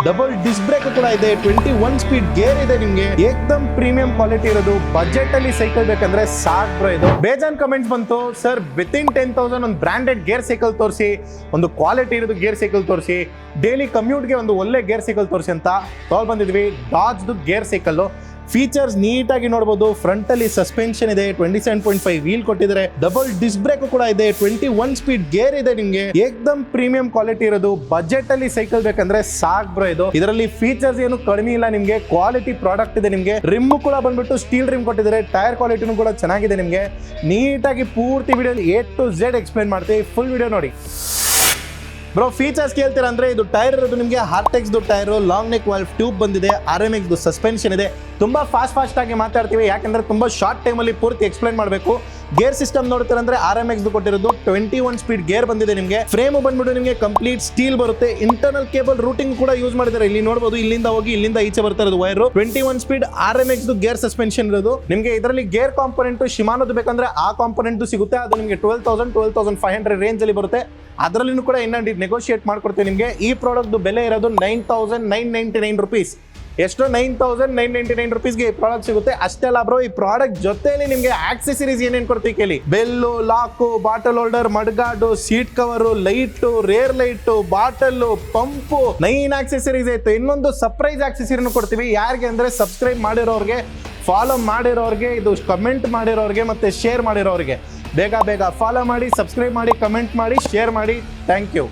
Double disc brake ಕೂಡ ಇದೆ, 21 speed gear ಇದೆ, ನಿಮ್ಗೆ ಏಕ್ದಮ್ ಪ್ರೀಮಿಯಂ ಕ್ವಾಲಿಟಿ ಇರೋದು. ಬಜೆಟ್ ಅಲ್ಲಿ ಸೈಕಲ್ ಬೇಕಂದ್ರೆ ಸಾಕ್ ಬ್ರೋ. ಇದು ಬೇಜಾನ್ ಕಮೆಂಟ್ಸ್ ಬಂತು, ಸರ್ ವಿತಿನ್ 10,000 ಒಂದು ಬ್ರಾಂಡೆಡ್ ಗೇರ್ ಸೈಕಲ್ ತೋರಿಸಿ, ಒಂದು ಕ್ವಾಲಿಟಿ ಇರೋದು ಗೇರ್ ಸೈಕಲ್ ತೋರಿಸಿ, ಡೈಲಿ ಕಮ್ಯೂಟ್ಗೆ ಒಂದು ಒಳ್ಳೆ ಗೇರ್ ಸೈಕಲ್ ತೋರಿಸಿ ಅಂತ ಬಂದಿದ್ವಿ. ಡಾಜ್ದು ಗೇರ್ ಸೈಕಲ್ ಫೀಚರ್ಸ್ ನೀಟಾಗಿ ನೋಡಬಹುದು. ಫ್ರಂಟ್ ಅಲ್ಲಿ ಸಸ್ಪೆನ್ಷನ್ ಇದೆ, 27.5 ವೀಲ್ ಕೊಟ್ಟಿದ್ದಾರೆ, ಡಬಲ್ ಡಿಸ್ಕ್ ಬ್ರೇಕ್ ಕೂಡ ಇದೆ, 21 ಸ್ಪೀಡ್ ಗೇರ್ ಇದೆ, ನಿಮ್ಗೆ ಏಕ್ದಮ್ ಪ್ರೀಮಿಯಂ ಕ್ವಾಲಿಟಿ ಇರೋದು. ಬಜೆಟ್ ಅಲ್ಲಿ ಸೈಕಲ್ ಬೇಕಂದ್ರೆ ಸಾಕ್ ಬ್ರೋ. ಇದು ಇದರಲ್ಲಿ ಫೀಚರ್ಸ್ ಏನು ಕಡಿಮೆ ಇಲ್ಲ, ನಿಮ್ಗೆ ಕ್ವಾಲಿಟಿ ಪ್ರಾಡಕ್ಟ್ ಇದೆ. ನಿಮ್ಗೆ ರಿಮ್ ಕೂಡ ಬಂದ್ಬಿಟ್ಟು ಸ್ಟೀಲ್ ರಿಮ್ ಕೊಟ್ಟಿದ್ದಾರೆ, ಟೈರ್ ಕ್ವಾಲಿಟಿನೂ ಕೂಡ ಚೆನ್ನಾಗಿದೆ. ನಿಮ್ಗೆ ನೀಟಾಗಿ ಪೂರ್ತಿ video A to Z explain ಮಾಡ್ತೀವಿ, ಫುಲ್ ವಿಡಿಯೋ ನೋಡಿ ಬ್ರೋ. ಫೀಚರ್ಸ್ ಕೇಳ್ತೀರಾ ಅಂದ್ರೆ ಇದು ಟೈರ್ ಇರೋದು ನಿಮಗೆ Hartex tyre, long neck valve tube ಬಂದಿದೆ, RMX ಸಸ್ಪೆನ್ಷನ್ ಇದೆ. ತುಂಬಾ ಫಾಸ್ಟ್ ಆಗಿ ಮಾತಾಡ್ತೀವಿ, ಯಾಕಂದ್ರೆ ತುಂಬಾ ಶಾರ್ಟ್ ಟೈಮಲ್ಲಿ ಪೂರ್ತಿ ಎಕ್ಸ್ಪ್ಲೈನ್ ಮಾಡಬೇಕು. ಗೇರ್ ಸಿಸ್ಟಮ್ ನೋಡ್ತೀರಾ ಅಂದ್ರೆ RMX ಕೊಟ್ಟಿರೋದು 21 ಸ್ಪೀಡ್ ಗೇರ್ ಬಂದಿದೆ. ನಿಮಗೆ ಫ್ರೇಮ್ ಬಂದ್ಬಿಟ್ಟು ನಿಮಗೆ ಕಂಪ್ಲೀಟ್ ಸ್ಟೀಲ್ ಬರುತ್ತೆ. ಇಂಟರ್ನಲ್ ಕೇಬಲ್ ರೂಟಿಂಗ್ ಕೂಡ ಯೂಸ್ ಮಾಡಿದ್ದಾರೆ. ಇಲ್ಲಿ ನೋಡಬಹುದು, ಇಲ್ಲಿಂದ ಹೋಗಿ ಇಲ್ಲಿಂದ ಈಚೆ ಬರ್ತಾ ಇರೋದು wire. 21 speed RMX gear suspension ಇರೋದು. ನಿಮಗೆ ಇದರಲ್ಲಿ ಗೇರ್ ಕಾಂಪೋನೆಂಟ್ ಶಿಮಾನೋದು ಬೇಕಂದ್ರೆ ಆ ಕಾಂಪೋನೆಂಟ್ ಸಿಗುತ್ತೆ. ಅದು ನಿಮಗೆ 12,500 ರೇಂಜ್ ಅಲ್ಲಿ ಬರುತ್ತೆ. ಅದರಲ್ಲೂ ಕೂಡ ಇನ್ನೂ ನೆಗೋಷಿಯೇಟ್ ಮಾಡ್ಕೊಡ್ತೀವಿ. ನಿಮಗೆ ಈ ಪ್ರಾಡಕ್ಟ್ ಬೆಲೆ ಇರೋದು 9,999 ರುಪೀಸ್. ಎಷ್ಟು? 9,999 ರುಪೀಸ್ಗೆ ಈ ಪ್ರಾಡಕ್ಟ್ ಸಿಗುತ್ತೆ. ಅಷ್ಟೆಲ್ಲ ಬ್ರೋ, ಈ ಪ್ರಾಡಕ್ಟ್ ಜೊತೆಲಿ ನಿಮಗೆ ಆಕ್ಸೆಸರೀಸ್ ಏನೇನು ಕೊಡ್ತೀವಿ ಕೇಳಿ. Bell, lock, bottle holder, mudguard, seat cover, light, rear light, bottle, pump, 9 accessories ಐತೆ. ಇನ್ನೊಂದು ಸರ್ಪ್ರೈಸ್ ಆಕ್ಸೆಸರಿನೂ ಕೊಡ್ತೀವಿ. ಯಾರಿಗೆ ಅಂದ್ರೆ ಸಬ್ಸ್ಕ್ರೈಬ್ ಮಾಡಿರೋರಿಗೆ, ಫಾಲೋ ಮಾಡಿರೋರಿಗೆ, ಇದು ಕಮೆಂಟ್ ಮಾಡಿರೋರಿಗೆ ಮತ್ತೆ ಶೇರ್ ಮಾಡಿರೋರಿಗೆ. ಬೇಗ ಫಾಲೋ ಮಾಡಿ, ಸಬ್ಸ್ಕ್ರೈಬ್ ಮಾಡಿ, ಕಮೆಂಟ್ ಮಾಡಿ, ಶೇರ್ ಮಾಡಿ. Thank you.